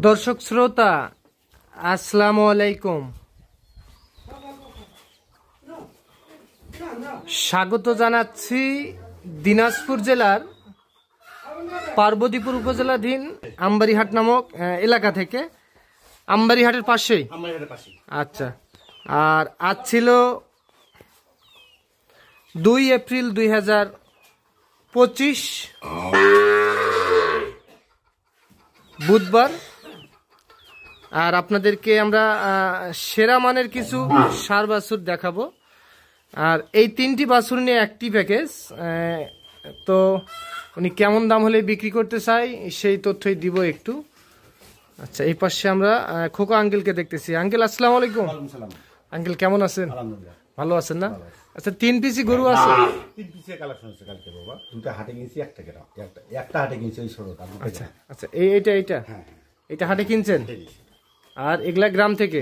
দর্শক শ্রোতা আসসালামু আলাইকুম, স্বাগত জানাচ্ছি দিনাজপুর জেলার পার্বতীপুর উপজেলাধীন আমবাড়িহাট নামক এলাকা থেকে। আমবাড়িহাটের পাশেই। আচ্ছা, আর আজ ছিল 2 এপ্রিল 2025 বুধবার। আর আপনাদেরকে আমরা সেরা মানের কিছু ষাঁড় বাছুর দেখাবো। আর এই 3টি বাছুর নিয়ে একটি প্যাকেজ। তো উনি কেমন দাম হলে বিক্রি করতে চাই সেই তথ্যই দিব একটু। আচ্ছা, এই পাশে আমরা খোকা আঙ্কেলকে দেখতেছি। আঙ্কেল আসসালামু আলাইকুম। আঙ্কেল কেমন আছেন? ভালো আছেন না? আচ্ছা, 3 পিসি গরু আছে? 3 পিসি কালেকশন আছে কালকে বাবা। দুটো হাটে কিনছি, একটা হাটে কিনছি ওই ছোটটা। আচ্ছা আচ্ছা, এইটা এটা হাটে কিনছেন? আর এগুলা গ্রাম থেকে?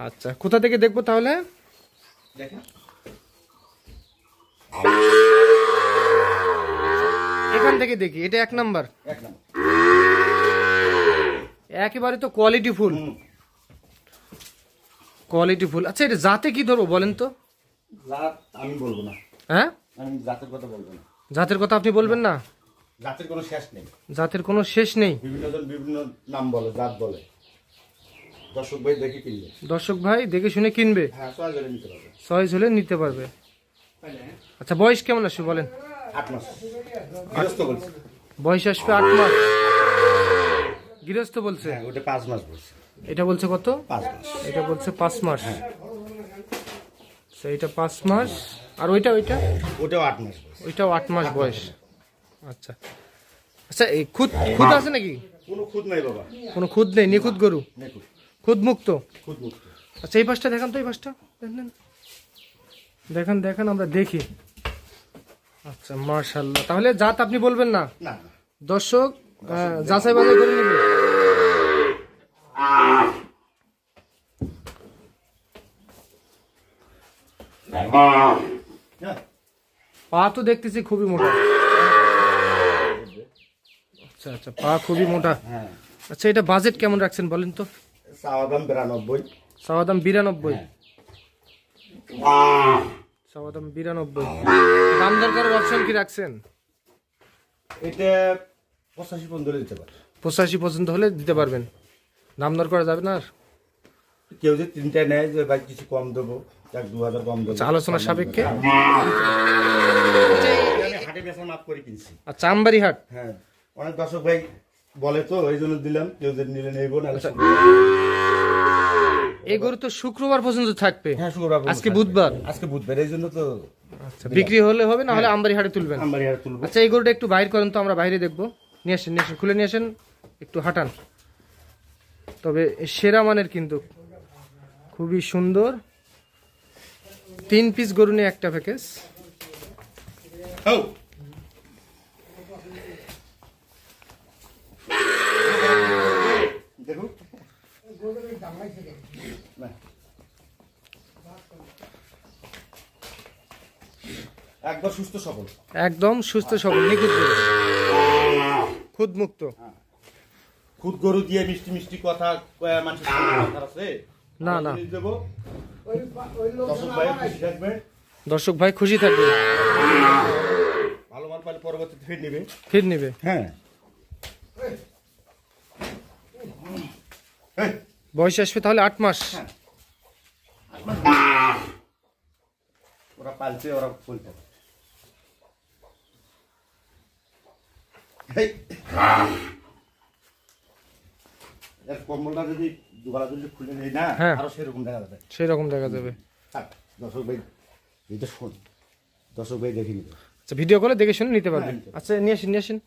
আচ্ছা, কোথা থেকে দেখবো তাহলে? দেখেন, এখান থেকে দেখি। এটা 1 নাম্বার। একেবারে তো কোয়ালিটি ফুল। আচ্ছা, এটা জাতে কি ধরবো বলেন তো? জাত আমি বলবো না। হ্যাঁ, আমি জাতের কথা বলবো না। জাতের কথা আপনি বলবেন না? জাতের কোনো শেষ নেই। জাতের কোনো শেষ নেই। বিভিন্ন নাম বলে, জাত বলে। দর্শক ভাই দেখে কিনবে। দর্শক ভাই দেখে শুনে কিনবে। হ্যাঁ, চয়েস হলে নিতে পারবে। চয়েস হলে নিতে পারবে। আচ্ছা, বয়স কেমন আসবে বলেন? 8 মাস গৃহস্থ বলছে। বয়স আসবে 8 মাস গৃহস্থ বলছে। হ্যাঁ, ওটা 5 মাস বলছে। এটা বলছে কত? 5 মাস। এটা বলছে 5 মাস। আচ্ছা, এটা 5 মাস। আর ওইটাও 8 মাস বয়স। ওইটাও 8 মাস বয়স। আচ্ছা আচ্ছা, এই খুদ আছে নাকি? কোনো খুদ নাই বাবা। কোনো খুদ নেই, নিখুঁত গরু, খুদ মুক্ত। খুদ। আচ্ছা, এই পাশটা দেখান তো, এই পাশটা দেখেন আমরা দেখি। আচ্ছা, মাশাআল্লাহ। তাহলে জাত আপনি বলবেন না? না, দর্শক যাচাই বাছাই করে নেবে। পা তো দেখতেছি খুবই মোটা। আচ্ছা আচ্ছা, পা খুবই মোটা। আচ্ছা, এটা বাজেট কেমন রাখছেন বলেন তো? চাওয়া দাম 92। চাওয়া দাম 92। চাওয়া দাম 92। দাম দরকারের অপশন কি রাখছেন? এটা 85 পর্যন্ত দিতে পারে। 85 পর্যন্ত হলে দিতে পারবেন। দাম দর করা যাবে না? আর কেউ যে 3টা নেয় যে ভাই কিছু কম দেবো, 1-2 হাজার কম দেবো। আলোচনা সাপেক্ষে। আমি হাটে বেচা মাপ করে কিনছি। আচ্ছা, আমবাড়িহাট। হ্যাঁ, অনেক দর্শক ভাই বলে তো, এই জন্য দিলাম। কেউ যে নিলে নেব না। এই গরু তো শুক্রবার পর্যন্ত থাকবে। হ্যাঁ, শুক্রবার। আজকে বুধবার। এই জন্য তো। আচ্ছা, বিক্রি হলে হবে, না হলে আমবাড়িহাটে তুলবেন? আমবাড়িহাটে তুলবো। আচ্ছা, এই গরুটা একটু বাইরে করেন তো, আমরা বাইরে দেখবো। নিয়ে আসেন, খুলে নিয়ে আসেন, একটু হাঁটান। তবে সেরা মানের, কিন্তু খুবই সুন্দর। 3 পিস গরু নিয়ে একটা প্যাকেজ। দেখুন, একদম সুস্থ সবল। নিখুঁত গরু, খুদ মুক্ত। খুদ গরু দিয়ে মিষ্টি মিষ্টি কথা মানুষের আছে না। দর্শক ভাই খুশি থাকবে। ভালো মাল পালে পরবর্তীতে ফির নেবে। হ্যাঁ, বয়স আসবে তাহলে 8 মাস। ওরা পালছে, ওরা বলতে কম্বলটা যদি দুবেলা যদি খুলে নেই না, আরো সেরকম দেখা যাবে। দর্শক ভাই এটা শোন, দর্শক ভাই দেখে নিবে। আচ্ছা, ভিডিও কলে দেখে শুনে নিতে পারবেন। আচ্ছা, নিয়ে আসেন।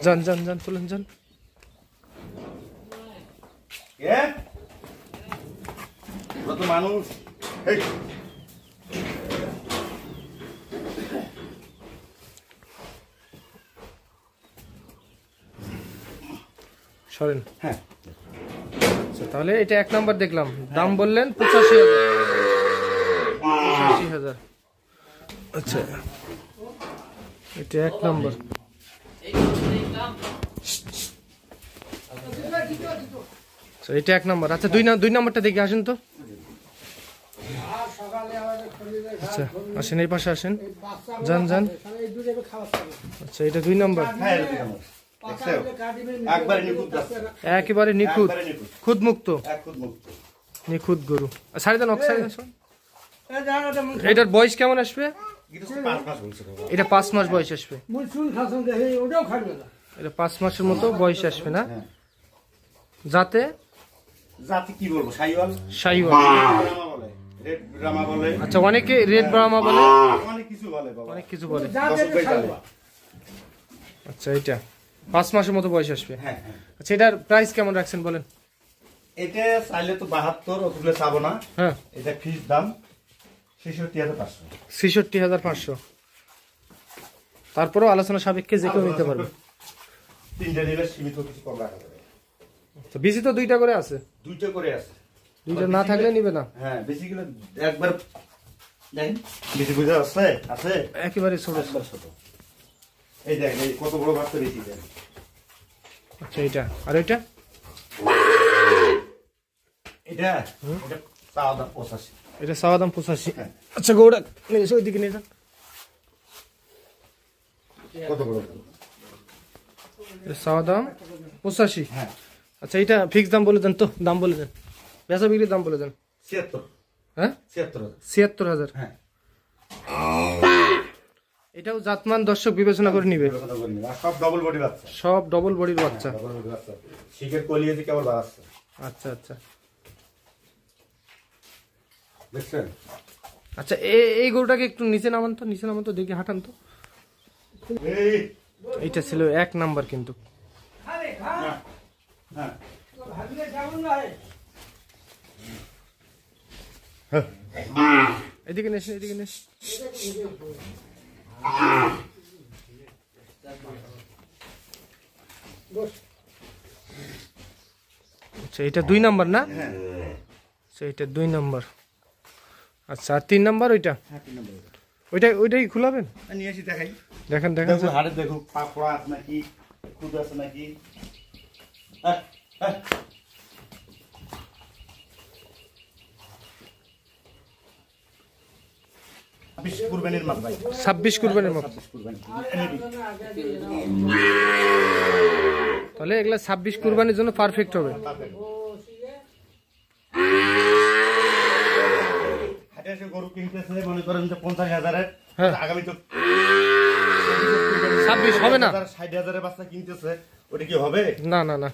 যান তুলেন, যান। মানুষ সরেন। হ্যাঁ, তাহলে এটা 1 নাম্বার দেখলাম, দাম বললেন 85,000। আচ্ছা এটা 1 নাম্বার। আচ্ছা এটা 1 নাম্বার। আচ্ছা 2 নাম্বারটা দেখে আসেন তো। আচ্ছা আসেন, এই পাশে আসেন, যান যান। আচ্ছা এটা 2 নাম্বার, একেবারে নিখুঁত, খুদ মুক্ত, নিখুঁত গরু। সাড়ে দেন অক্সাইড। এটার বয়স কেমন আসবে? এটা 5 মাস বয়স আসবে, এটা 5 মাসের মতো বয়স আসবে না? যাতে কি বলবো, শাহিওয়াল, শাহিওয়াল। রেড ব্রাহ্মা বলে। আচ্ছা অনেকে রেড ব্রাহ্মা বলে, অনেক কিছু বলে বাবা, অনেক কিছু বলে। আচ্ছা এটা 5 মাসের মতো বয়স আসবে। হ্যাঁ। আচ্ছা এটার প্রাইস কেমন রাখছেন বলেন? এটা চাইলে তো 72, ওগুলো চাবো না। হ্যাঁ এটা ফিস দাম 66,500। 66,500। তারপরেও আলোচনা সাপেক্ষে যে কেউ নিতে পারবে। 3টা নিলে সীমিত কিছু কম রাখা যাবে। তো বেশি তো 2টা করে আছে, 2টা করে আছে, 2টা না থাকলে নিবে না। হ্যাঁ বেশি গুলো একবার দেখেন, বেশি বুঝা আছে, আছে একেবারে ছোট ছোট। এই দেখেন এই কত বড় বাচ্চা বেশি দেন। আচ্ছা এটা আর এটা এটা চাওয়া দাম 85। এটা চাওয়া দাম 85। আচ্ছা গৌড়া নিয়ে এসে ওইদিকে নিয়ে যান। কত বড়? এটা চাওয়া দাম 85। হ্যাঁ। আচ্ছা এটা ফিক্স দাম বলে দেন তো, দাম বলে দেন, বেচা বিক্রির দাম বলে দেন। 76। হ্যাঁ 76,000। 76,000। হ্যাঁ এটাও জাতমান দর্শক বিবেচনা করে নিবে। সব ডবল বডি বাচ্চা, সব ডবল বডির বাচ্চা। শিখের কলিয়ে যে কেবল বাড়াচ্ছে। আচ্ছা আচ্ছা দেখছেন? আচ্ছা এই গরুটাকে একটু নিচে নামান তো, নিচে নামান তো, দেখি হাঁটান তো। এইটা ছিল 1 নাম্বার কিন্তু। এদিকে নেস, এদিকে নেস। আচ্ছা এটা 2 নাম্বার না? আচ্ছা এটা 2 নাম্বার। আচ্ছা আর 3 নাম্বার ওইটা? ওইটাই খুলাবেন? নিয়ে এসে দেখাই। দেখেন দেখেন হাড়ে দেখুন পাকড়া আছে নাকি, খুদ আছে নাকি। কুরবানির মাপ ভাই, 26 কুরবানির মাপ। তাহলে এগুলা 26 কুরবানির জন্য পারফেক্ট হবে। হাটে এসে গরু কিনতেছে মনে করেন যে 50,000-এর, আগামী তো 26 হবে না, 60,000-এর বাচ্চা কিনতেছে, ওটা কি হবে? না না না।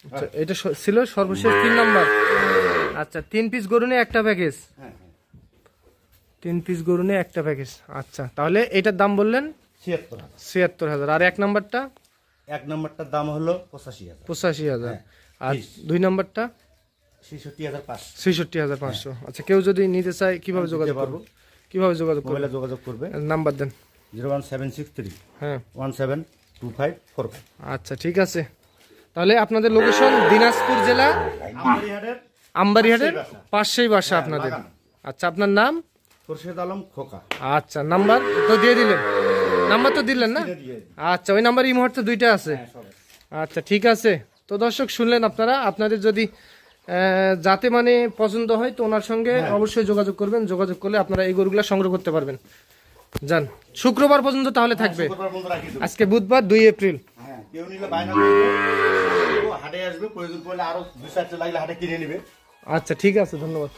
আচ্ছা এটা ছিল সর্বশেষ 3 নাম্বার। আচ্ছা 3 পিস গরু নিয়ে একটা প্যাকেজ, 3 পিস গরু নিয়ে একটা প্যাকেজ। আচ্ছা তাহলে এটার দাম বললেন 76,000। আর 1 নাম্বারটা? 1 নাম্বারটার দাম হলো 85,000। আর 2 নাম্বারটা 66,500। আচ্ছা কেউ যদি নিতে চায় কিভাবে যোগাযোগ করব? কিভাবে যোগাযোগ করবে? যোগাযোগ করবে, নাম্বার দেন। 01763 হ্যাঁ 172545। আচ্ছা ঠিক আছে। তাহলে আপনাদের লোকেশন দিনাজপুর জেলা আমবাড়িহাটের পাশেই বাসা আপনাদের। আচ্ছা আপনার নাম? খোরশেদ আলম খোকা। আচ্ছা নাম্বার তো দিয়ে দিলেন, নাম্বার তো দিলেন না? আচ্ছা ওই নাম্বার এই মুহূর্তে 2টা আছে। আচ্ছা ঠিক আছে। তো দর্শক শুনলেন আপনারা, আপনাদের যদি যাতে মানে পছন্দ হয় তো ওনার সঙ্গে অবশ্যই যোগাযোগ করবেন। যোগাযোগ করলে আপনারা এই গরুগুলা সংগ্রহ করতে পারবেন। যান শুক্রবার পর্যন্ত তাহলে থাকবে, আজকে বুধবার 2 এপ্রিল। কেউ নিলে বায়না হাটে আসবে, প্রয়োজন পড়লে আরো 2-4টা লাগলে হাটে কিনে নিবে। আচ্ছা ঠিক আছে, ধন্যবাদ।